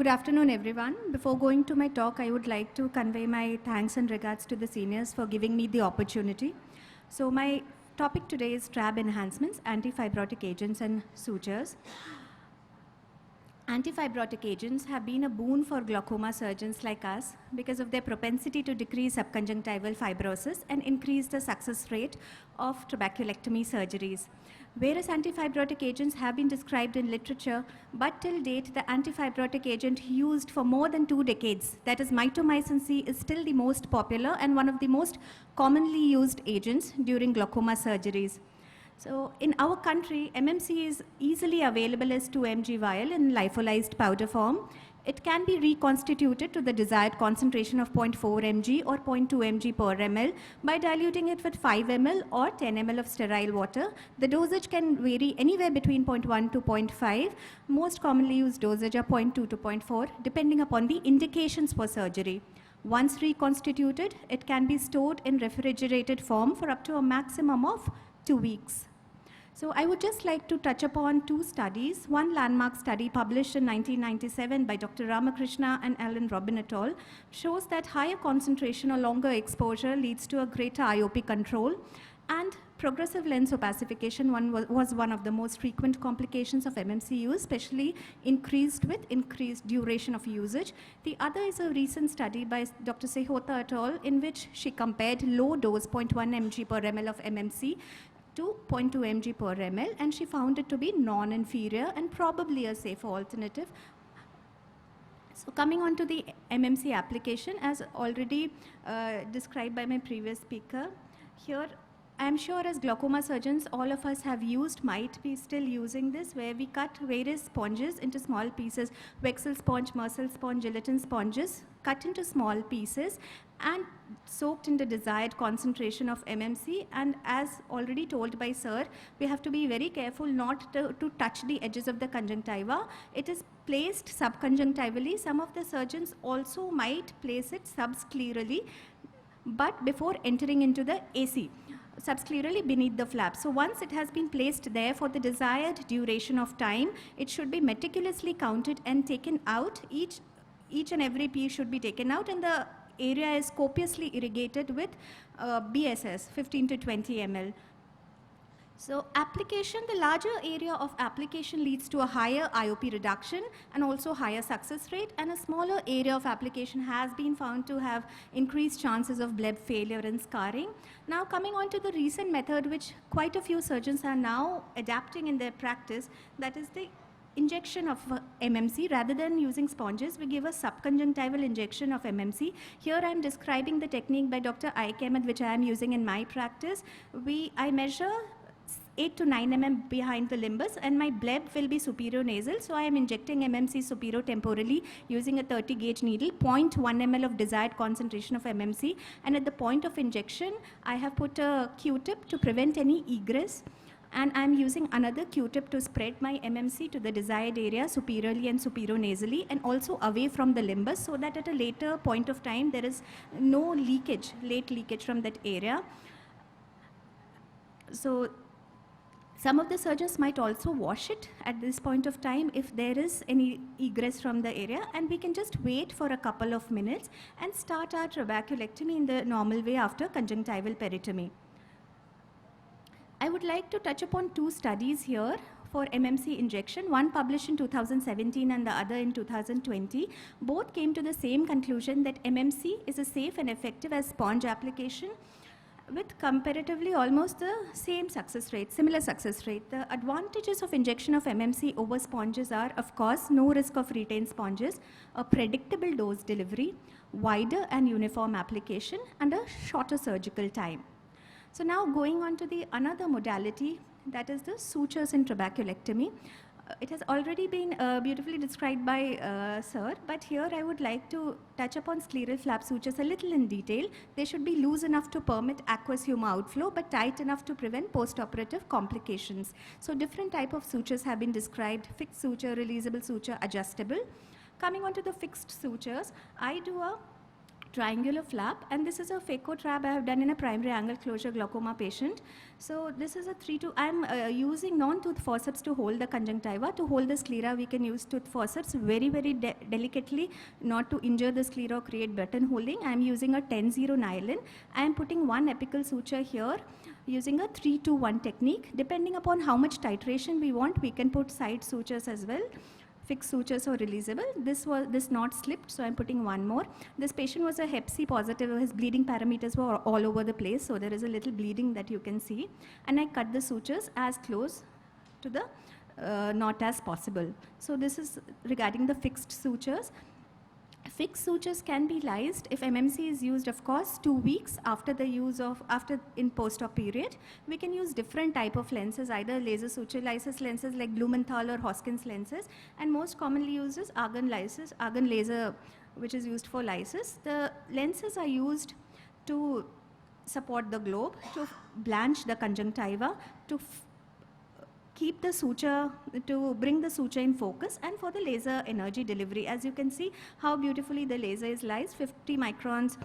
Good afternoon, everyone. Before going to my talk, I would like to convey my thanks and regards to the seniors for giving me the opportunity. So my topic today is Trab enhancements, antifibrotic agents and sutures. Antifibrotic agents have been a boon for glaucoma surgeons like us because of their propensity to decrease subconjunctival fibrosis and increase the success rate of trabeculectomy surgeries. Whereas antifibrotic agents have been described in literature, but till date, the antifibrotic agent used for more than 2 decades, that is mitomycin C, is still the most popular and one of the most commonly used agents during glaucoma surgeries. So in our country, MMC is easily available as 2 mg vial in lyophilized powder form. It can be reconstituted to the desired concentration of 0.4 mg or 0.2 mg per ml by diluting it with 5 ml or 10 ml of sterile water. The dosage can vary anywhere between 0.1 to 0.5. Most commonly used dosage are 0.2 to 0.4, depending upon the indications for surgery. Once reconstituted, it can be stored in refrigerated form for up to a maximum of 2 weeks. So I would just like to touch upon 2 studies. One landmark study published in 1997 by Dr. Ramakrishna and Alan Robin et al. Shows that higher concentration or longer exposure leads to a greater IOP control, and progressive lens opacification was one of the most frequent complications of MMC use, especially increased with increased duration of usage. The other is a recent study by Dr. Sehota et al. In which she compared low dose 0.1 mg per ml of MMC to 0.2 mg per ml, and she found it to be non-inferior and probably a safer alternative. So coming on to the MMC application, as already described by my previous speaker, here I am sure as glaucoma surgeons, all of us might be still using this, where we cut various sponges into small pieces, Wexel sponge, Mercel sponge, gelatin sponges, cut into small pieces and soaked in the desired concentration of MMC. And as already told by sir, we have to be very careful not to touch the edges of the conjunctiva. It is placed subconjunctivally. Some of the surgeons also might place it subsclerally, but before entering into the AC, subsclerally beneath the flap. So once it has been placed there for the desired duration of time, it should be meticulously counted and taken out. Each and every piece should be taken out, and the area is copiously irrigated with BSS, 15 to 20 ml. So application, the larger area of application leads to a higher IOP reduction and also higher success rate, and a smaller area of application has been found to have increased chances of bleb failure and scarring. Now coming on to the recent method which quite a few surgeons are now adapting in their practice, that is the injection of MMC. Rather than using sponges, we give a subconjunctival injection of MMC. Here I am describing the technique by Dr. Ike Ahmed, which I am using in my practice. I measure 8 to 9 mm behind the limbus, and my bleb will be superior nasal. So I am injecting MMC superior temporally using a 30 gauge needle, 0.1 ml of desired concentration of MMC. And at the point of injection, I have put a Q-tip to prevent any egress. And I'm using another Q-tip to spread my MMC to the desired area superiorly and superior nasally, and also away from the limbus, so that at a later point of time there is no leakage, late leakage from that area. So some of the surgeons might also wash it at this point of time if there is any egress from the area, and we can just wait for a couple of minutes and start our trabeculectomy in the normal way after conjunctival peritomy. I would like to touch upon 2 studies here for MMC injection, one published in 2017 and the other in 2020. Both came to the same conclusion that MMC is as safe and effective as sponge application, with comparatively almost the same success rate, similar success rate. The advantages of injection of MMC over sponges are, of course, no risk of retained sponges, a predictable dose delivery, wider and uniform application, and a shorter surgical time. So now going on to the another modality, that is the sutures in trabeculectomy. It has already been beautifully described by sir, but here I would like to touch upon scleral flap sutures a little in detail. They should be loose enough to permit aqueous humor outflow, but tight enough to prevent postoperative complications. So different type of sutures have been described: fixed suture, releasable suture, adjustable. Coming on to the fixed sutures, I do a triangular flap, and this is a phaco trab I have done in a primary angle closure glaucoma patient. So this is a 3-2, I'm using non-tooth forceps to hold the conjunctiva. To hold the sclera, we can use tooth forceps very, very delicately, not to injure the sclera or create button holding. I'm using a 10-0 nylon. I am putting one apical suture here using a 3-2-1 technique. Depending upon how much titration we want, we can put side sutures as well. Fixed sutures or releasable. This knot slipped, so I'm putting one more. This patient was a Hep C positive. His bleeding parameters were all over the place, so there is a little bleeding that you can see. And I cut the sutures as close to the knot as possible. So this is regarding the fixed sutures. Fixed sutures can be lysed if MMC is used, of course, 2 weeks after the use of, in post-op period. We can use different type of lenses, either laser suture lysis lenses like Blumenthal or Hoskins lenses, and most commonly used is argon laser, which is used for lysis. The lenses are used to support the globe, to blanch the conjunctiva, to keep the suture, to bring the suture in focus, and for the laser energy delivery. As you can see how beautifully the laser is lysed, 50 microns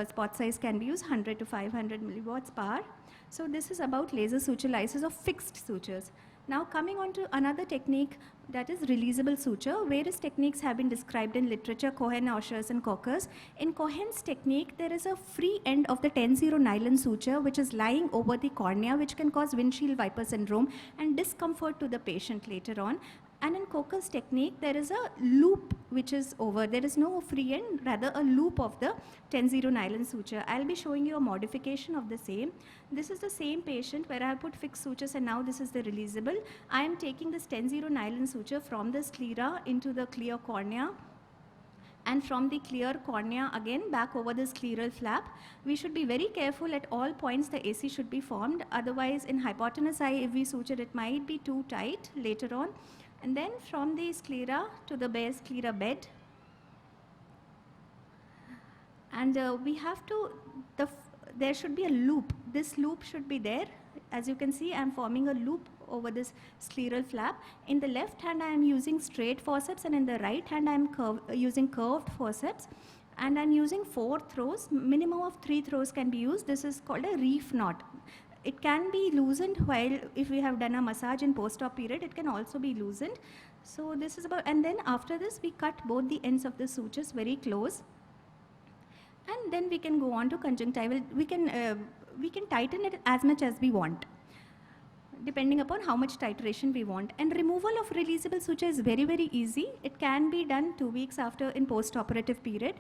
spot size can be used, 100 to 500 milliwatts per hour. So this is about laser suture lysis of fixed sutures. Now coming on to another technique, that is releasable suture. Various techniques have been described in literature, Cohen, Oshers and Cockers. In Cohen's technique, there is a free end of the 10-0 nylon suture which is lying over the cornea, which can cause windshield wiper syndrome and discomfort to the patient later on. And in Cockers' technique, there is a loop which is over. There is no free end, rather a loop of the 10-0 nylon suture. I'll be showing you a modification of the same. This is the same patient where I have put fixed sutures, and now this is the releasable. I am taking this 10-0 nylon suture from the sclera into the clear cornea, and from the clear cornea again back over the scleral flap. We should be very careful at all points. The AC should be formed. Otherwise, in hypotenuse eye, if we suture, it might be too tight later on. And then from the sclera to the bare sclera bed. And we have to, there should be a loop. This loop should be there. As you can see, I am forming a loop over this scleral flap. In the left hand, I am using straight forceps, and in the right hand, I am using curved forceps. And I am using 4 throws. Minimum of 3 throws can be used. This is called a reef knot. It can be loosened while, if we have done a massage in post-op period, it can also be loosened. So this is about, and then after this, we cut both the ends of the sutures very close. And then we can go on to conjunctival. We can tighten it as much as we want, depending upon how much titration we want. And removal of releasable suture is very, very easy. It can be done 2 weeks after in post-operative period.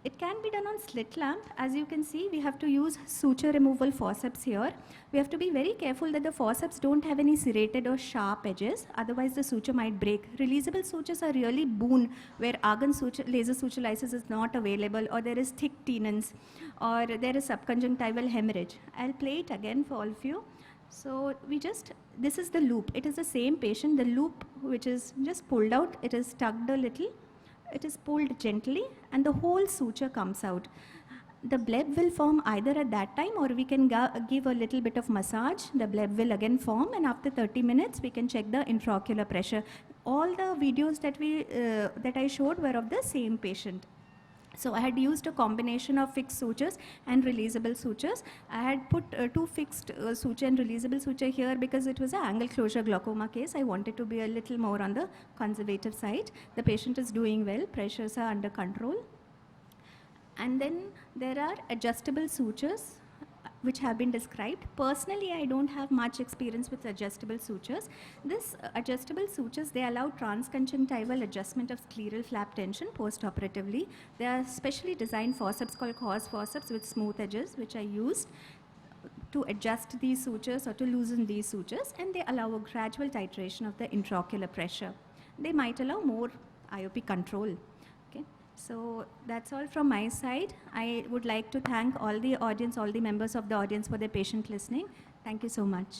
It can be done on slit lamp. As you can see, we have to use suture removal forceps here. We have to be very careful that the forceps don't have any serrated or sharp edges, otherwise the suture might break. Releasable sutures are really boon where argon suture, laser suture lysis is not available, or there is thick tenons, or there is subconjunctival hemorrhage. I'll play it again for all of you. So this is the loop. It is the same patient. The loop which is just pulled out, it is tugged a little. It is pulled gently and the whole suture comes out. The bleb will form either at that time, or we can give a little bit of massage. The bleb will again form, and after 30 minutes we can check the intraocular pressure. All the videos that I showed were of the same patient. So I had used a combination of fixed sutures and releasable sutures. I had put 2 fixed suture and releasable suture here because it was an angle closure glaucoma case. I wanted to be a little more on the conservative side. The patient is doing well, pressures are under control. And then there are adjustable sutures which have been described. Personally, I don't have much experience with adjustable sutures. This adjustable sutures, they allow transconjunctival adjustment of scleral flap tension post-operatively. They are specially designed forceps called KSOS forceps with smooth edges, which are used to adjust these sutures or to loosen these sutures, and they allow a gradual titration of the intraocular pressure. They might allow more IOP control. So that's all from my side. I would like to thank all the audience, all the members of the audience for their patient listening. Thank you so much.